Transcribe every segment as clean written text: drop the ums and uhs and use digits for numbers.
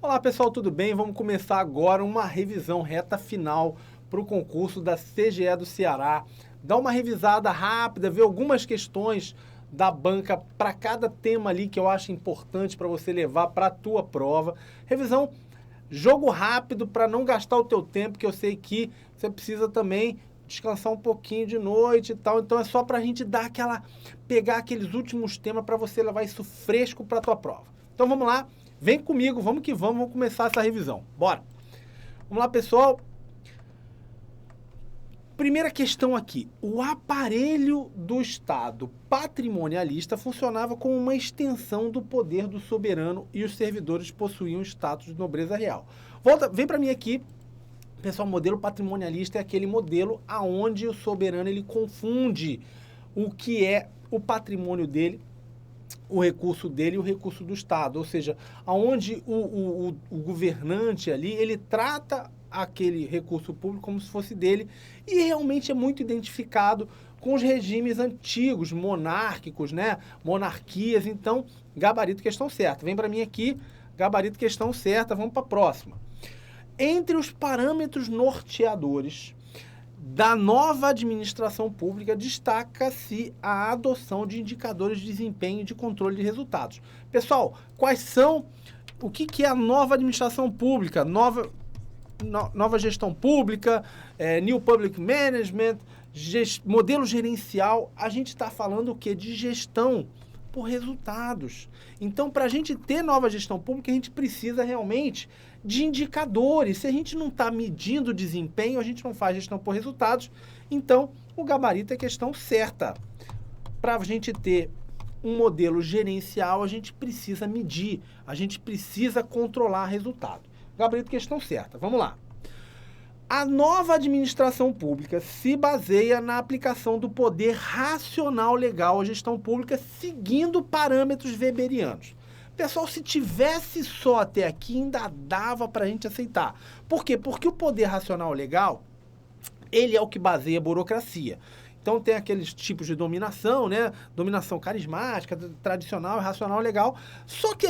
Olá pessoal, tudo bem? Vamos começar agora uma revisão reta final para o concurso da CGE do Ceará. Dá uma revisada rápida, ver algumas questões da banca para cada tema ali que eu acho importante para você levar para a tua prova. Revisão, jogo rápido para não gastar o teu tempo, que eu sei que você precisa também descansar um pouquinho de noite e tal. Então é só para a gente dar pegar aqueles últimos temas para você levar isso fresco para a tua prova. Então vamos lá. Vem comigo, vamos que vamos começar essa revisão. Bora! Vamos lá, pessoal. Primeira questão aqui. O aparelho do Estado patrimonialista funcionava como uma extensão do poder do soberano e os servidores possuíam status de nobreza real. Vem para mim aqui. Pessoal, o modelo patrimonialista é aquele modelo aonde o soberano ele confunde o que é o patrimônio dele, o recurso dele e o recurso do Estado, ou seja, aonde o governante ali, ele trata aquele recurso público como se fosse dele e realmente é muito identificado com os regimes antigos, monárquicos, né? Monarquias. Então, gabarito, questão certa. Vem para mim aqui, gabarito, questão certa, vamos para a próxima. Entre os parâmetros norteadores da nova administração pública, destaca-se a adoção de indicadores de desempenho e de controle de resultados. Pessoal, o que é a nova administração pública? Nova gestão pública, New Public Management, modelo gerencial. A gente está falando o quê? De gestão por resultados. Então, para a gente ter nova gestão pública, a gente precisa realmente de indicadores. Se a gente não está medindo o desempenho, a gente não faz gestão por resultados. Então, o gabarito é questão certa. Para a gente ter um modelo gerencial, a gente precisa medir, a gente precisa controlar resultado. Gabarito, questão certa. Vamos lá. A nova administração pública se baseia na aplicação do poder racional legal à gestão pública, seguindo parâmetros weberianos. Pessoal, se tivesse só até aqui, ainda dava para a gente aceitar. Por quê? Porque o poder racional legal, ele é o que baseia a burocracia. Então tem aqueles tipos de dominação, né? Dominação carismática, tradicional, racional, legal. Só que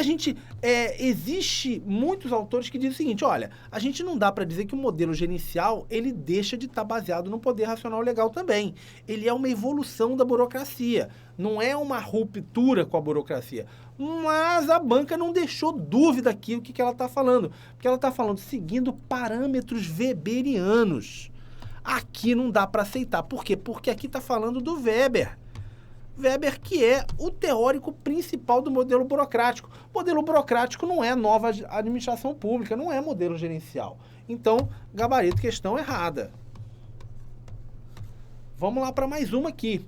existe muitos autores que dizem o seguinte, olha, a gente não dá para dizer que o modelo gerencial, ele deixa de estar baseado no poder racional legal também. Ele é uma evolução da burocracia, não é uma ruptura com a burocracia. Mas a banca não deixou dúvida aqui o que ela está falando. Porque ela está falando seguindo parâmetros weberianos. Aqui não dá para aceitar. Por quê? Porque aqui está falando do Weber. Weber, que é o teórico principal do modelo burocrático. O modelo burocrático não é nova administração pública, não é modelo gerencial. Então, gabarito, questão errada. Vamos lá para mais uma aqui.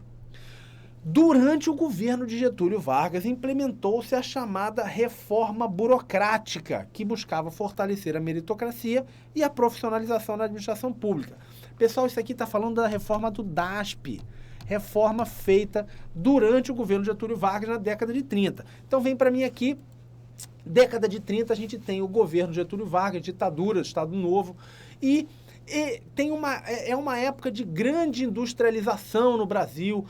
Durante o governo de Getúlio Vargas, implementou-se a chamada reforma burocrática, que buscava fortalecer a meritocracia e a profissionalização da administração pública. Pessoal, isso aqui está falando da reforma do DASP, reforma feita durante o governo de Getúlio Vargas na década de 30. Então vem para mim aqui, década de 30 a gente tem o governo de Getúlio Vargas, ditadura, Estado Novo, e tem uma época de grande industrialização no Brasil,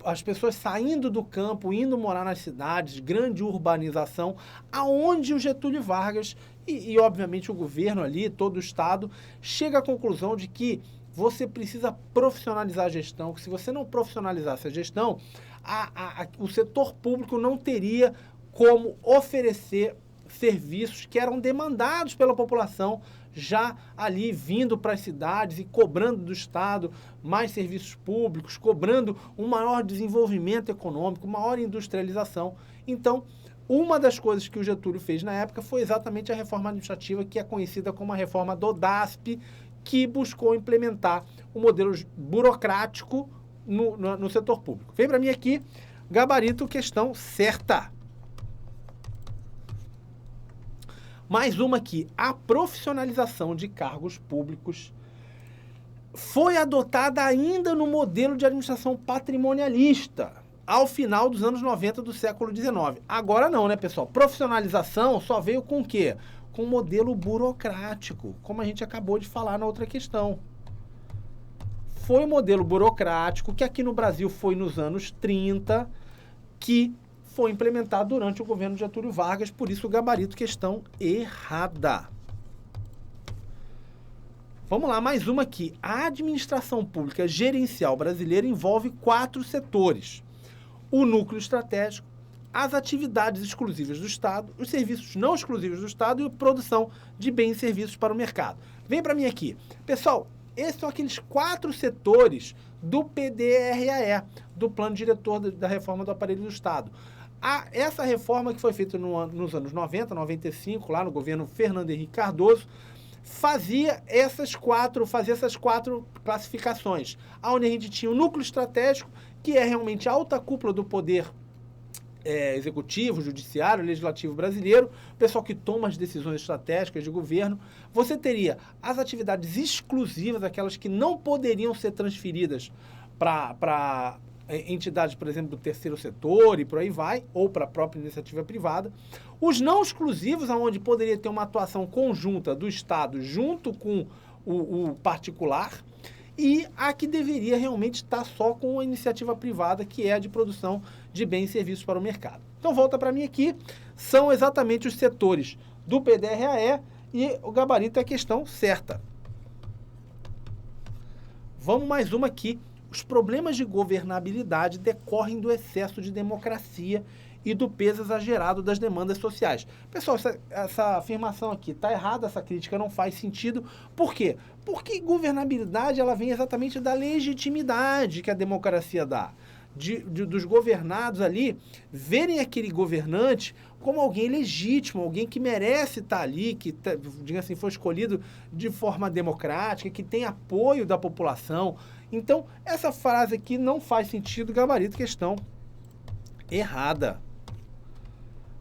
as pessoas saindo do campo, indo morar nas cidades, grande urbanização, aonde o Getúlio Vargas e obviamente o governo ali, todo o Estado, chega à conclusão de que você precisa profissionalizar a gestão, que se você não profissionalizasse a gestão, o setor público não teria como oferecer serviços que eram demandados pela população, já ali vindo para as cidades e cobrando do Estado mais serviços públicos, cobrando um maior desenvolvimento econômico, maior industrialização. Então, uma das coisas que o Getúlio fez na época foi exatamente a reforma administrativa, que é conhecida como a reforma do DASP, que buscou implementar o modelo burocrático no setor público. Vem para mim aqui, gabarito, questão certa. Mais uma aqui, a profissionalização de cargos públicos foi adotada ainda no modelo de administração patrimonialista, ao final dos anos 90 do século XIX. Agora não, né, pessoal? Profissionalização só veio com o quê? Com o modelo burocrático, como a gente acabou de falar na outra questão. Foi o modelo burocrático, que aqui no Brasil foi nos anos 30, que foi implementado durante o governo de Getúlio Vargas, por isso o gabarito questão errada. Vamos lá, mais uma aqui. A administração pública gerencial brasileira envolve 4 setores: o núcleo estratégico, as atividades exclusivas do Estado, os serviços não exclusivos do Estado e a produção de bens e serviços para o mercado. Vem para mim aqui. Pessoal, esses são aqueles 4 setores do PDRAE, do Plano Diretor da Reforma do Aparelho do Estado. Essa reforma que foi feita nos anos 90, 95, lá no governo Fernando Henrique Cardoso, fazia essas 4 classificações, onde a gente tinha o núcleo estratégico, que é realmente a alta cúpula do poder executivo, judiciário, legislativo brasileiro, o pessoal que toma as decisões estratégicas de governo. Você teria as atividades exclusivas, aquelas que não poderiam ser transferidas para entidades, por exemplo, do terceiro setor e por aí vai, ou para a própria iniciativa privada. Os não exclusivos, onde poderia ter uma atuação conjunta do Estado junto com o particular, e a que deveria realmente estar só com a iniciativa privada, que é a de produção de bens e serviços para o mercado. Então, volta para mim aqui, são exatamente os setores do PDRAE e o gabarito é a questão certa. Vamos mais uma aqui. Os problemas de governabilidade decorrem do excesso de democracia e do peso exagerado das demandas sociais. Pessoal, essa afirmação aqui está errada, essa crítica não faz sentido. Por quê? Porque governabilidade ela vem exatamente da legitimidade que a democracia dá. Dos governados ali verem aquele governante como alguém legítimo, alguém que merece estar ali, que, digamos assim, foi escolhido de forma democrática, que tem apoio da população. Então, essa frase aqui não faz sentido, gabarito questão errada.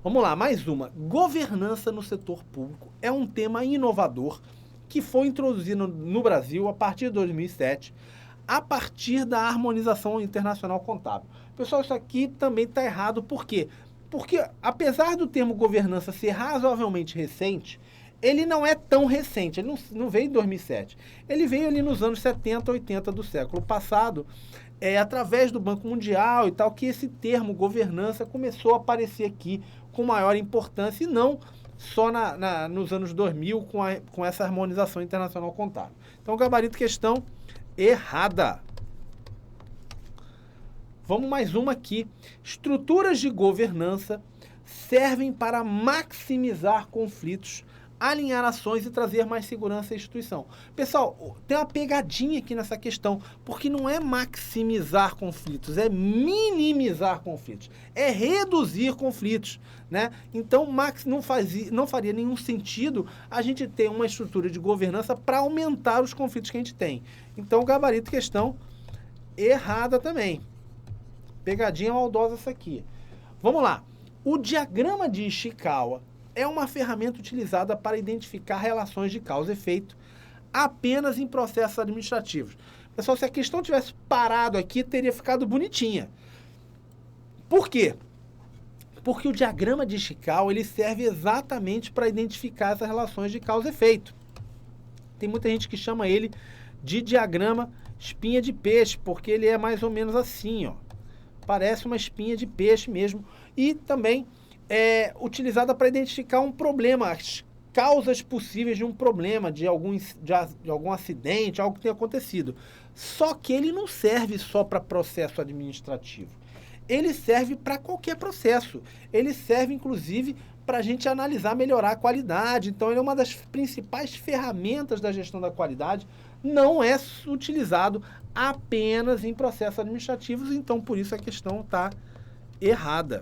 Vamos lá, mais uma. Governança no setor público é um tema inovador que foi introduzido no Brasil a partir de 2007, a partir da harmonização internacional contábil. Pessoal, isso aqui também está errado. Por quê? Porque, apesar do termo governança ser razoavelmente recente, ele não é tão recente, ele não veio em 2007. Ele veio ali nos anos 70, 80 do século passado, através do Banco Mundial e tal, que esse termo governança começou a aparecer aqui com maior importância, e não só nos anos 2000 com essa harmonização internacional contábil. Então, gabarito questão errada. Vamos mais uma aqui. Estruturas de governança servem para maximizar conflitos, alinhar ações e trazer mais segurança à instituição. Pessoal, tem uma pegadinha aqui nessa questão, porque não é maximizar conflitos, é minimizar conflitos, é reduzir conflitos, né? Então, não faria nenhum sentido a gente ter uma estrutura de governança para aumentar os conflitos que a gente tem. Então, gabarito questão errada também. Pegadinha maldosa essa aqui. Vamos lá. O diagrama de Ishikawa é uma ferramenta utilizada para identificar relações de causa e efeito apenas em processos administrativos. Pessoal, se a questão tivesse parado aqui, teria ficado bonitinha. Por quê? Porque o diagrama de Ishikawa ele serve exatamente para identificar essas relações de causa e efeito. Tem muita gente que chama ele de diagrama espinha de peixe, porque ele é mais ou menos assim, ó. Parece uma espinha de peixe mesmo. E também utilizada para identificar um problema, as causas possíveis de um problema, de algum acidente, algo que tenha acontecido. Só que ele não serve só para processo administrativo. Ele serve para qualquer processo. Ele serve, inclusive, para a gente analisar, melhorar a qualidade. Então, ele é uma das principais ferramentas da gestão da qualidade. Não é utilizado apenas em processos administrativos, então, por isso a questão está errada.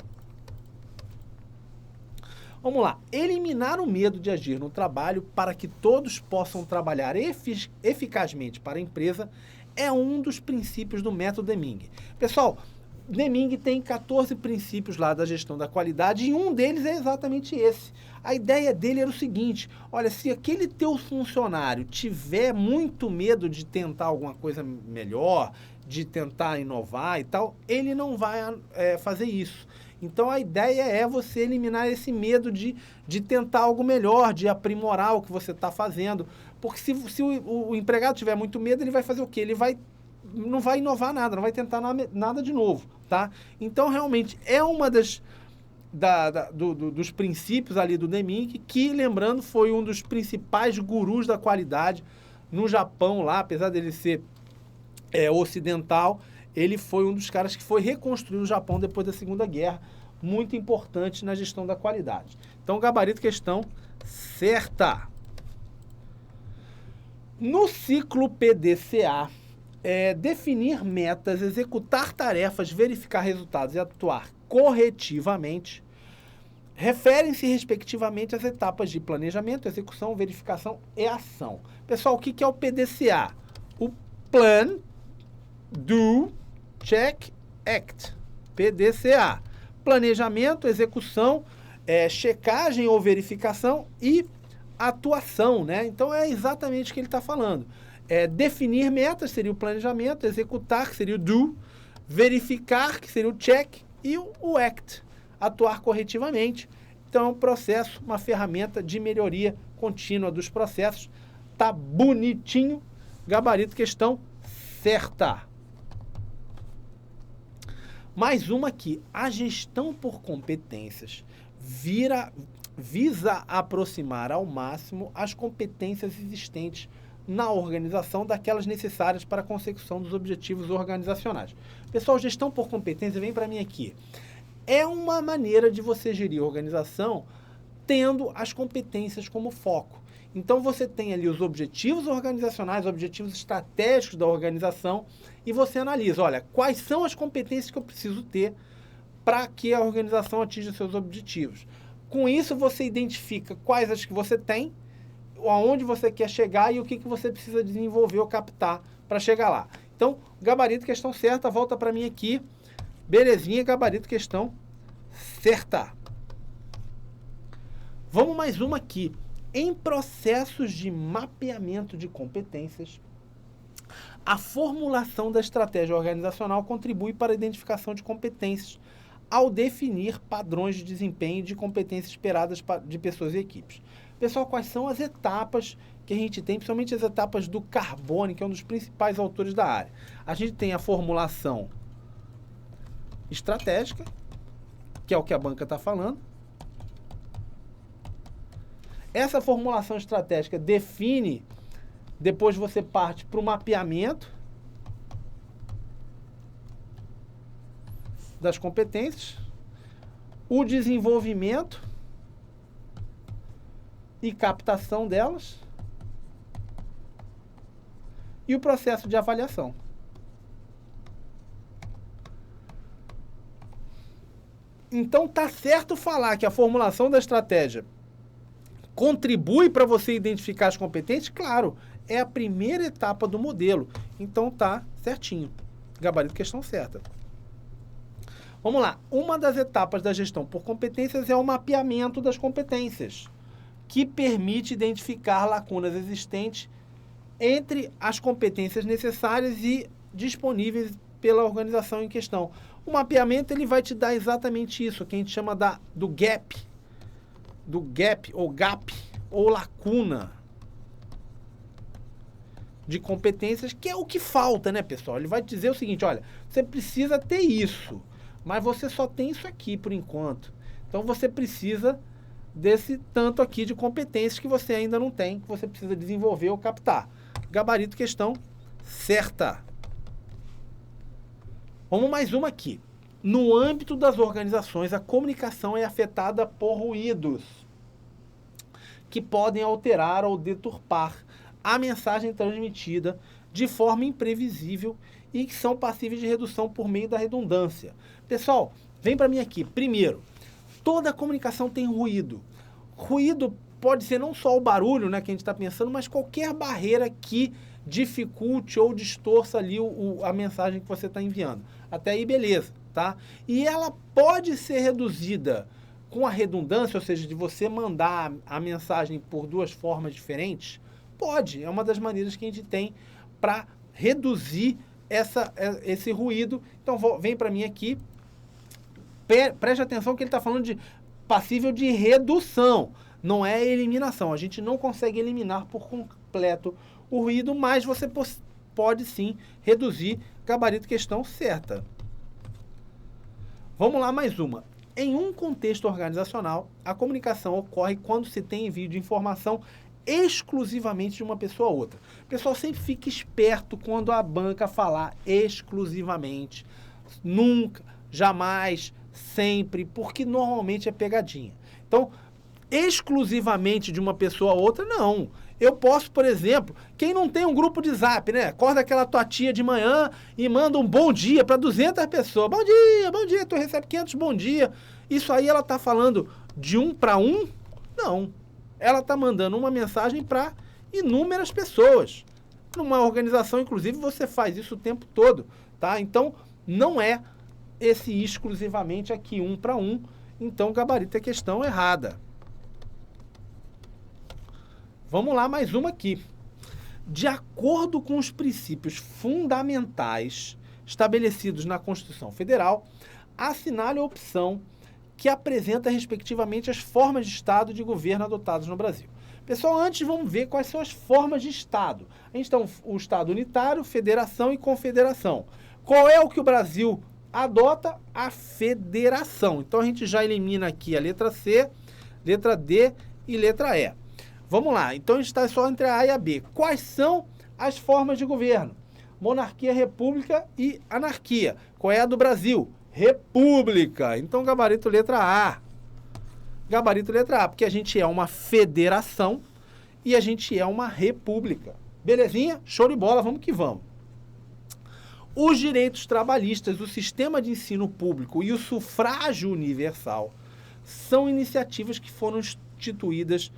Vamos lá. Eliminar o medo de agir no trabalho para que todos possam trabalhar eficazmente para a empresa é um dos princípios do método Deming. Pessoal, Deming tem 14 princípios lá da gestão da qualidade e um deles é exatamente esse. A ideia dele era o seguinte: olha, se aquele teu funcionário tiver muito medo de tentar alguma coisa melhor, de tentar inovar e tal, ele não vai fazer isso. Então, a ideia é você eliminar esse medo de tentar algo melhor, de aprimorar o que você está fazendo. Porque se o empregado tiver muito medo, ele vai fazer o quê? Ele vai não vai inovar nada, não vai tentar nada de novo, tá? Então, realmente, é uma dos princípios ali do Deming, que, lembrando, foi um dos principais gurus da qualidade no Japão lá, apesar dele ser ocidental, ele foi um dos caras que foi reconstruir o Japão depois da Segunda Guerra, muito importante na gestão da qualidade. Então, gabarito, questão certa. No ciclo PDCA, definir metas, executar tarefas, verificar resultados e atuar corretivamente, referem-se respectivamente às etapas de planejamento, execução, verificação e ação. Pessoal, o que é o PDCA? O Plan, Do, Check, Act. PDCA. Planejamento, execução, checagem ou verificação e atuação, né? Então, é exatamente o que ele está falando. Definir metas seria o planejamento, executar, que seria o do, verificar, que seria o check, e o act, atuar corretivamente. Então, é um processo, uma ferramenta de melhoria contínua dos processos. Tá bonitinho. Gabarito, questão certa. Mais uma aqui. A gestão por competências visa aproximar ao máximo as competências existentes na organização daquelas necessárias para a consecução dos objetivos organizacionais. Pessoal, gestão por competência, vem para mim aqui. É uma maneira de você gerir a organização tendo as competências como foco. Então, você tem ali os objetivos organizacionais, objetivos estratégicos da organização, e você analisa, olha, quais são as competências que eu preciso ter para que a organização atinja seus objetivos. Com isso, você identifica quais as que você tem, aonde você quer chegar e o que você precisa desenvolver ou captar para chegar lá. Então, gabarito, questão certa, volta para mim aqui. Belezinha, gabarito, questão certa. Vamos mais uma aqui. Em processos de mapeamento de competências, a formulação da estratégia organizacional contribui para a identificação de competências ao definir padrões de desempenho de competências esperadas de pessoas e equipes. Pessoal, quais são as etapas que a gente tem, principalmente as etapas do Carbone, que é um dos principais autores da área? A gente tem a formulação estratégica, que é o que a banca está falando. Essa formulação estratégica define, depois você parte para o mapeamento das competências, o desenvolvimento e captação delas e o processo de avaliação. Então, tá certo falar que a formulação da estratégia contribui para você identificar as competências? Claro, é a primeira etapa do modelo. Então, tá certinho. Gabarito, questão certa. Vamos lá. Uma das etapas da gestão por competências é o mapeamento das competências, que permite identificar lacunas existentes entre as competências necessárias e disponíveis pela organização em questão. O mapeamento ele vai te dar exatamente isso, que a gente chama do gap, ou lacuna de competências, que é o que falta, né, pessoal? Ele vai te dizer o seguinte, olha, você precisa ter isso, mas você só tem isso aqui por enquanto. Então, você precisa desse tanto aqui de competências que você ainda não tem, que você precisa desenvolver ou captar. Gabarito, questão certa. Vamos mais uma aqui. No âmbito das organizações, a comunicação é afetada por ruídos que podem alterar ou deturpar a mensagem transmitida de forma imprevisível e que são passíveis de redução por meio da redundância. Pessoal, vem para mim aqui. Primeiro, toda comunicação tem ruído. Ruído pode ser não só o barulho, né, que a gente está pensando, mas qualquer barreira que dificulte ou distorça ali a mensagem que você está enviando. Até aí, beleza, tá? E ela pode ser reduzida com a redundância, ou seja, de você mandar a mensagem por duas formas diferentes. Pode, é uma das maneiras que a gente tem para reduzir esse ruído. Então, vem para mim aqui, preste atenção que ele está falando de passível de redução, não é eliminação. A gente não consegue eliminar por completo o ruído, mas você pode sim reduzir. Gabarito questão certa. Vamos lá, mais uma. Em um contexto organizacional, a comunicação ocorre quando se tem envio de informação exclusivamente de uma pessoa a outra. O pessoal sempre fica esperto quando a banca falar exclusivamente. Nunca, jamais, sempre, porque normalmente é pegadinha. Então, exclusivamente de uma pessoa a outra, não. Eu posso, por exemplo, quem não tem um grupo de zap, né? Acorda aquela tua tia de manhã e manda um bom dia para 200 pessoas. Bom dia, tu recebe 500 bom dia. Isso aí ela tá falando de um para um? Não. Ela tá mandando uma mensagem para inúmeras pessoas. Numa organização, inclusive, você faz isso o tempo todo, tá? Então, não é esse exclusivamente aqui, um para um. Então, gabarito é questão errada. Vamos lá, mais uma aqui. De acordo com os princípios fundamentais estabelecidos na Constituição Federal, assinale a opção que apresenta respectivamente as formas de Estado e de governo adotadas no Brasil. Pessoal, antes vamos ver quais são as formas de Estado. A gente tem o Estado unitário, federação e confederação. Qual é o que o Brasil adota? A federação. Então a gente já elimina aqui a letra C, letra D e letra E. Vamos lá, então a gente está só entre a A e a B. Quais são as formas de governo? Monarquia, república e anarquia. Qual é a do Brasil? República. Então, gabarito letra A. Gabarito letra A, porque a gente é uma federação e a gente é uma república. Belezinha? Show de bola, vamos que vamos. Os direitos trabalhistas, o sistema de ensino público e o sufrágio universal são iniciativas que foram instituídas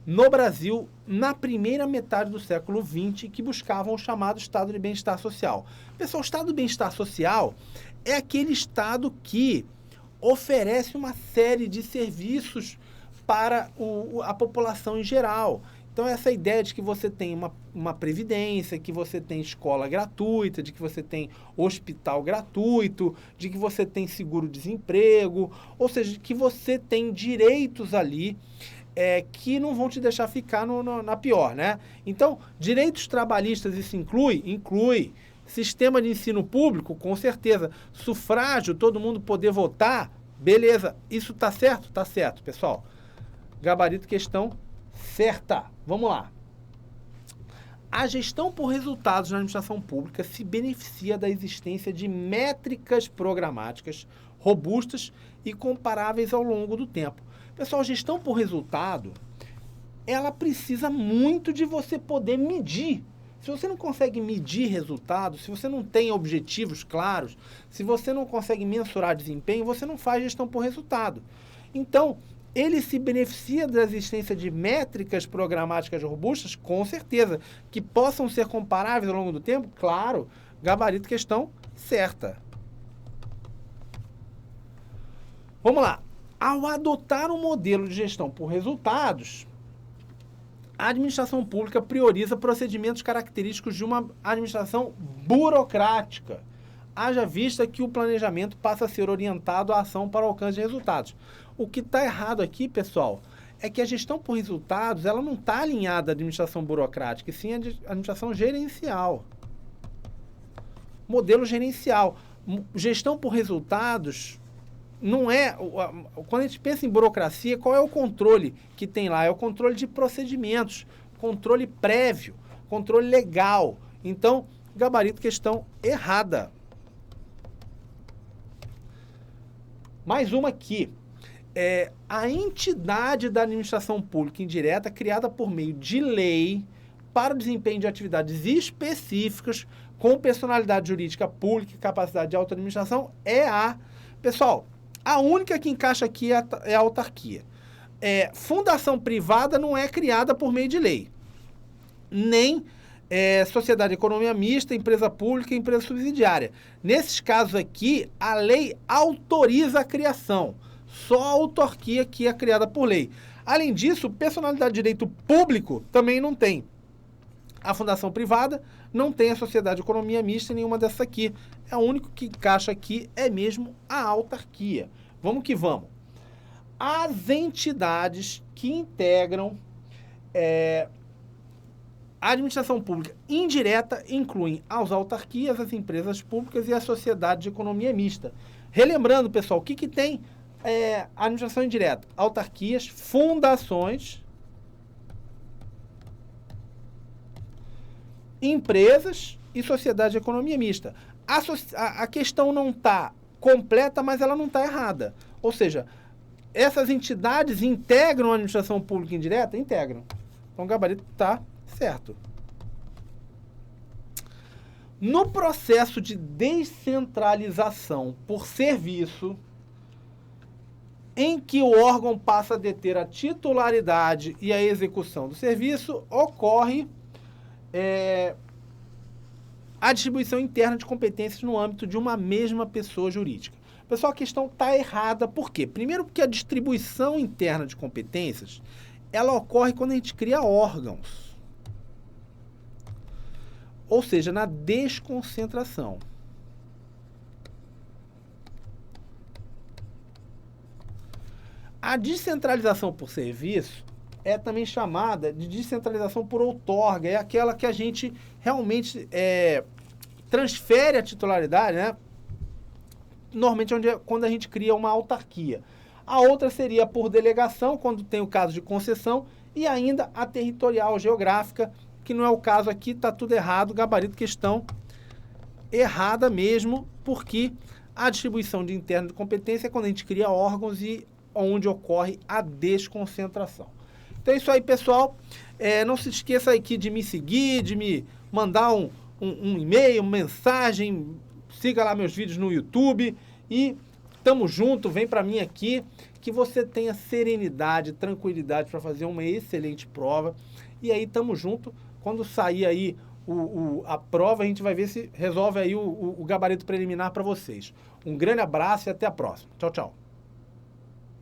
no Brasil na primeira metade do século XX, que buscavam o chamado estado de bem-estar social. Pessoal, o estado de bem-estar social é aquele estado que oferece uma série de serviços para a população em geral. Então, essa ideia de que você tem uma previdência, que você tem escola gratuita, de que você tem hospital gratuito, de que você tem seguro-desemprego, ou seja, de que você tem direitos ali que não vão te deixar ficar na pior, né? Então, direitos trabalhistas, isso inclui? Inclui. Sistema de ensino público, com certeza. Sufrágio, todo mundo poder votar, beleza. Isso tá certo? Tá certo, pessoal. Gabarito questão certa. Vamos lá. A gestão por resultados na administração pública se beneficia da existência de métricas programáticas robustas e comparáveis ao longo do tempo. Pessoal, gestão por resultado, ela precisa muito de você poder medir. Se você não consegue medir resultados, se você não tem objetivos claros, se você não consegue mensurar desempenho, você não faz gestão por resultado. Então, ele se beneficia da existência de métricas programáticas robustas, com certeza, que possam ser comparáveis ao longo do tempo, claro, gabarito questão certa. Vamos lá. Ao adotar um modelo de gestão por resultados, a administração pública prioriza procedimentos característicos de uma administração burocrática, haja vista que o planejamento passa a ser orientado à ação para o alcance de resultados. O que está errado aqui, pessoal, é que a gestão por resultados ela não está alinhada à administração burocrática, e sim à administração gerencial. Modelo gerencial. Gestão por resultados não é... Quando a gente pensa em burocracia, qual é o controle que tem lá? É o controle de procedimentos, controle prévio, controle legal. Então, gabarito questão errada. Mais uma aqui. A entidade da administração pública indireta criada por meio de lei para o desempenho de atividades específicas com personalidade jurídica pública e capacidade de autoadministração é a... Pessoal, a única que encaixa aqui é a autarquia. Fundação privada não é criada por meio de lei. Nem sociedade de economia mista, empresa pública e empresa subsidiária. Nesses casos aqui, a lei autoriza a criação. Só a autarquia que é criada por lei. Além disso, personalidade de direito público também não tem. A fundação privada não tem a sociedade de economia mista, nenhuma dessas aqui. O único que encaixa aqui é mesmo a autarquia. Vamos que vamos. As entidades que integram A administração pública indireta inclui as autarquias, as empresas públicas e a sociedade de economia mista. Relembrando, pessoal, o que tem a administração indireta? Autarquias, fundações, empresas e sociedade de economia mista. A questão não está completa, mas ela não está errada. Ou seja, essas entidades integram a administração pública indireta? Integram. Então o gabarito está certo. No processo de descentralização por serviço, em que o órgão passa a deter a titularidade e a execução do serviço, ocorre a distribuição interna de competências no âmbito de uma mesma pessoa jurídica. Pessoal, a questão está errada. Por quê? Primeiro porque a distribuição interna de competências, ela ocorre quando a gente cria órgãos. Ou seja, na desconcentração. A descentralização por serviço é também chamada de descentralização por outorga. É aquela que a gente realmente transfere a titularidade, né? Normalmente quando a gente cria uma autarquia. A outra seria por delegação, quando tem o caso de concessão, e ainda a territorial geográfica, que não é o caso aqui, está tudo errado, gabarito questão errada mesmo, porque a distribuição de interno de competência é quando a gente cria órgãos e onde ocorre a desconcentração. Então é isso aí, pessoal. Não se esqueça aqui de me seguir, de me mandar um e-mail, uma mensagem. Siga lá meus vídeos no YouTube e tamo junto, vem para mim aqui, que você tenha serenidade, tranquilidade para fazer uma excelente prova. E aí tamo junto, quando sair aí a prova, a gente vai ver se resolve aí o gabarito preliminar para vocês. Um grande abraço e até a próxima. Tchau, tchau.